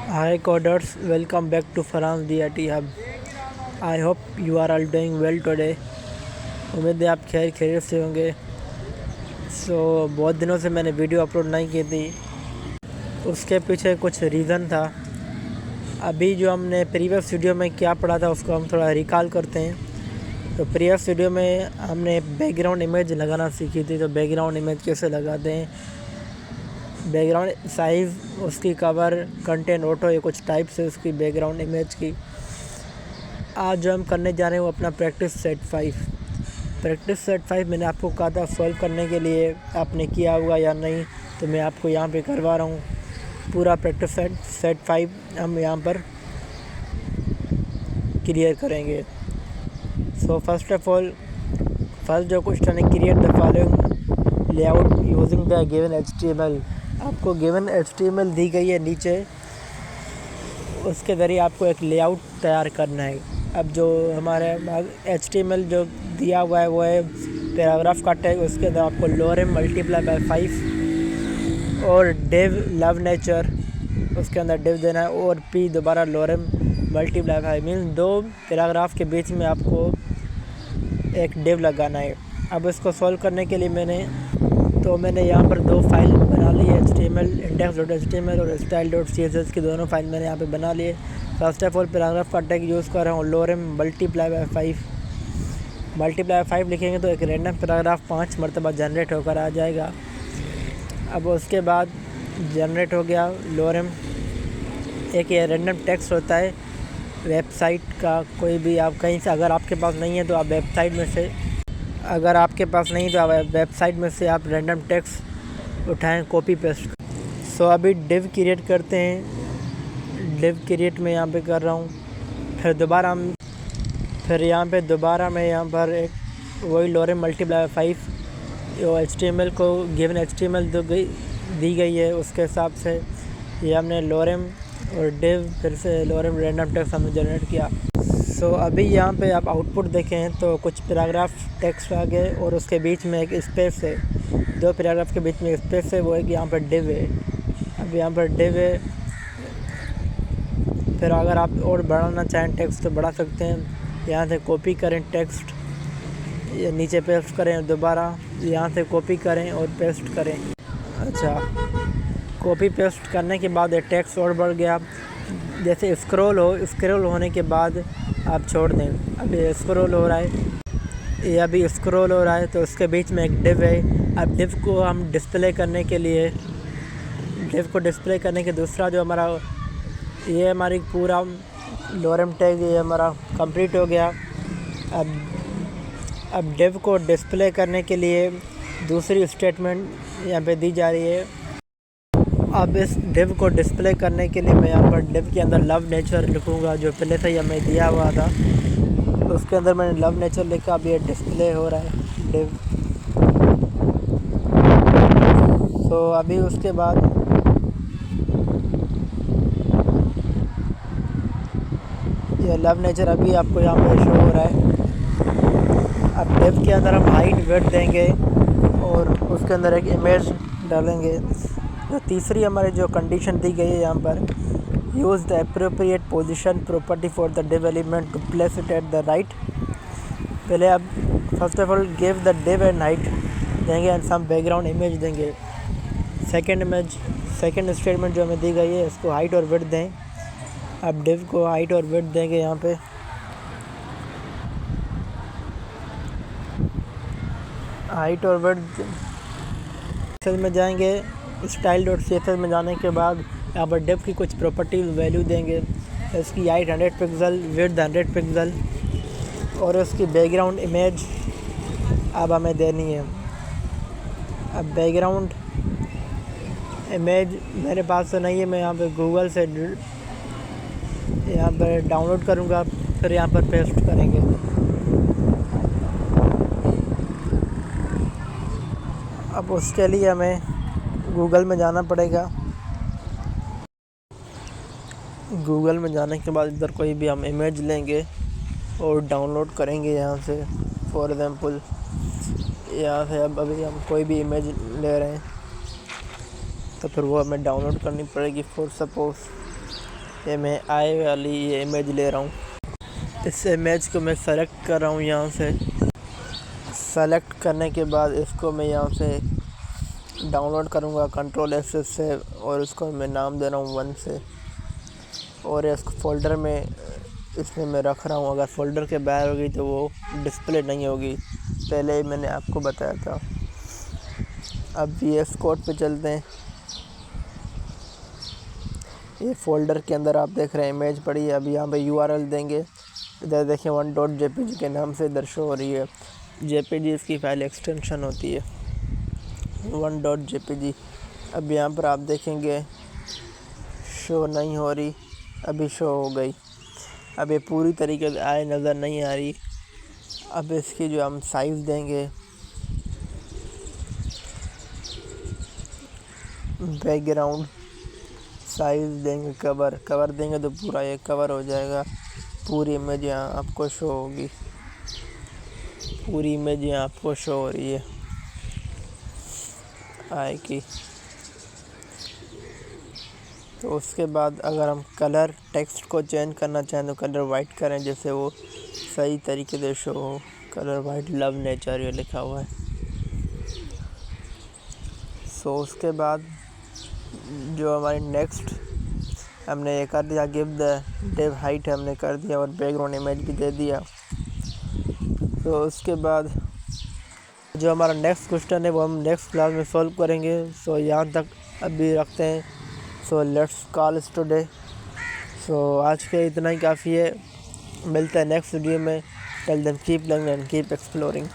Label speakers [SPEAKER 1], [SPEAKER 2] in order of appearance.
[SPEAKER 1] Hi coders, welcome back to Farhan's DIT Hub. I hope you are all doing well today. उम्मीद है आप खैरियत से होंगे। बहुत दिनों से मैंने वीडियो अपलोड नहीं की थी, उसके पीछे कुछ रीज़न था। अभी जो हमने प्रीवियस वीडियो में क्या पढ़ा था उसको हम थोड़ा रिकॉल करते हैं। तो प्रीवियस वीडियो में हमने बैकग्राउंड इमेज लगाना सीखी थी। तो बैकग्राउंड इमेज कैसे लगाते हैं, बैकग्राउंड साइज़, उसकी कवर, कंटेंट, ऑटो, ये कुछ टाइप्स है उसकी बैकग्राउंड इमेज की। आज जो हम करने जा रहे हैं वो अपना प्रैक्टिस सेट 5 मैंने आपको कहा था सॉल्व करने के लिए, आपने किया होगा या नहीं, तो मैं आपको यहाँ पे करवा रहा हूँ। पूरा प्रैक्टिस सेट 5 हम यहाँ पर क्लियर करेंगे। फर्स्ट ऑफ ऑल, फर्स्ट जो क्वेश्चन है, create the following layout using the given HTML। आपको गिवन HTML दी गई है नीचे, उसके ज़रिए आपको एक लेआउट तैयार करना है। अब जो हमारे HTML जो दिया हुआ है वो है पैराग्राफ का टैग, उसके अंदर आपको लोरेम मल्टीप्लाई बाय 5 और डिव लव नेचर, उसके अंदर डिव देना है, और पी दोबारा लोरेम मल्टीप्लाई बाय 5 मीन्स 2 पैराग्राफ के बीच में आपको एक डिव लगाना है। अब इसको सॉल्व करने के लिए मैंने यहाँ पर 2 फाइल बना ली है, HTML index.html और style.css की दोनों फाइल मैंने यहाँ पे बना लिए। फर्स्ट ऑफ ऑल पैराग्राफ का टैग यूज़ कर रहा हूँ लोरेम मल्टीप्लाई बाय 5 लिखेंगे तो एक रैंडम पैराग्राफ 5 मरतबा जनरेट होकर आ जाएगा। अब उसके बाद जनरेट हो गया लोरेम, एक ये रैंडम टेक्स्ट होता है वेबसाइट का, कोई भी आप कहीं से, अगर आपके पास नहीं है तो आप वेबसाइट में से आप रैंडम टेक्स्ट उठाएं, कॉपी पेस्ट। अभी डिव क्रिएट करते हैं। डिव क्रिएट में यहाँ पे कर रहा हूँ। फिर दोबारा मैं यहाँ पर एक वही लोरेम मल्टीप्लाई 5 जो HTML को गिवन HTML दी गई है उसके हिसाब से ये हमने लोरेम और डिव, फिर से लोरेम रैंडम टेक्स्ट हमने जनरेट किया। अभी यहाँ पे आप आउटपुट देखें तो कुछ पैराग्राफ टेक्स्ट आ गए और उसके बीच में एक स्पेस है, 2 पैराग्राफ के बीच में स्पेस है, वो एक यहाँ पर डिव है। अब यहाँ पर डिव है। फिर अगर आप और बढ़ाना चाहें टेक्स्ट तो बढ़ा सकते हैं। यहाँ से कॉपी करें टेक्स्ट, ये नीचे पेस्ट करें, दोबारा यहाँ से कॉपी करें और पेस्ट करें। अच्छा, कॉपी पेस्ट करने के बाद ये टेक्स्ट और बढ़ गया। जैसे स्क्रॉल होने के बाद आप छोड़ दें। अब ये स्क्रॉल हो रहा है, तो उसके बीच में एक डिव है। अब डिव को हम डिस्प्ले करने के दूसरा जो हमारा ये हमारी पूरा लोरेम टैग ये हमारा कंप्लीट हो गया। अब डिव को डिस्प्ले करने के लिए दूसरी स्टेटमेंट यहाँ पे दी जा रही है। अब इस डिव को डिस्प्ले करने के लिए मैं यहाँ पर डिव के अंदर लव नेचर लिखूँगा, जो पहले से ही हमें दिया हुआ था। उसके अंदर मैंने लव नेचर लिखा। अब ये डिस्प्ले हो रहा है डिव। अभी उसके बाद ये लव नेचर अभी आपको यहाँ पर शो हो रहा है। अब डिव के अंदर हम हाइट विड्थ देंगे और उसके अंदर एक इमेज डालेंगे। तो तीसरी हमारी जो कंडीशन दी गई है यहाँ पर, use the appropriate position property for the div element to place it at the right. पहले अब first of all give the div and height देंगे एंड सम बैकग्राउंड इमेज देंगे। सेकंड स्टेटमेंट जो हमें दी गई है इसको हाइट और विड्थ दें। अब डिव को हाइट और विड्थ देंगे। यहाँ पे हाइट और विड्थ में जाएंगे। style.css में जाने के बाद यहाँ पर डिव की कुछ प्रॉपर्टी वैल्यू देंगे। इसकी हाइट 100 पिक्सल, विड्थ 100 पिक्सल और उसकी बैकग्राउंड इमेज अब हमें देनी है। अब बैकग्राउंड इमेज मेरे पास तो नहीं है, मैं यहाँ पे गूगल से यहाँ पर डाउनलोड करूँगा, फिर यहाँ पर पेस्ट करेंगे। अब उसके लिए हमें गूगल में जाना पड़ेगा। गूगल में जाने के बाद इधर कोई भी हम इमेज लेंगे और डाउनलोड करेंगे यहाँ से। फॉर एग्ज़ाम्पल यहाँ से अब अभी हम कोई भी इमेज ले रहे हैं तो फिर वो हमें डाउनलोड करनी पड़ेगी। फॉर सपोज़ ये मैं आई वाली ये इमेज ले रहा हूँ। इस इमेज को मैं सेलेक्ट कर रहा हूँ यहाँ से। सेलेक्ट करने के बाद इसको मैं यहाँ से डाउनलोड करूँगा Ctrl+S से, और उसको मैं नाम दे रहा हूँ 1 से, और इसको फ़ोल्डर में इसमें मैं रख रहा हूँ। अगर फ़ोल्डर के बाहर होगी तो वो डिस्प्ले नहीं होगी, पहले ही मैंने आपको बताया था। अब VS कोड पे चलते हैं। ये फ़ोल्डर के अंदर आप देख रहे हैं इमेज पड़ी है। अभी यहाँ पे URL देंगे, इधर देखिए 1.jpg के नाम से इधर शो हो रही है। JPG इसकी फाइल एक्सटेंशन होती है 1.jpg। अब यहाँ पर आप देखेंगे शो नहीं हो रही, अभी शो हो गई। अब ये पूरी तरीके से आए नज़र नहीं आ रही। अब इसकी जो हम साइज़ देंगे, बैकग्राउंड साइज़ देंगे, कवर देंगे तो पूरा ये कवर हो जाएगा। पूरी इमेज यहाँ आपको शो होगी, पूरी इमेज यहाँ आपको शो हो रही है आई की। तो उसके बाद अगर हम कलर टेक्स्ट को चेंज करना चाहें तो कलर वाइट करें, जैसे वो सही तरीके से शो हो। कलर वाइट, लव नेचर ये लिखा हुआ है। सो उसके बाद जो हमारी नेक्स्ट हमने ये कर दिया, गिव द डिव हाइट हमने कर दिया, और बैकग्राउंड इमेज भी दे दिया। तो उसके बाद जो हमारा नेक्स्ट क्वेश्चन है वो हम नेक्स्ट क्लास में सॉल्व करेंगे। सो यहाँ तक अभी रखते हैं। So let's call is today. So आज के इतना ही काफ़ी है। मिलते हैं नेक्स्ट वीडियो में। Tell them keep learning and keep exploring.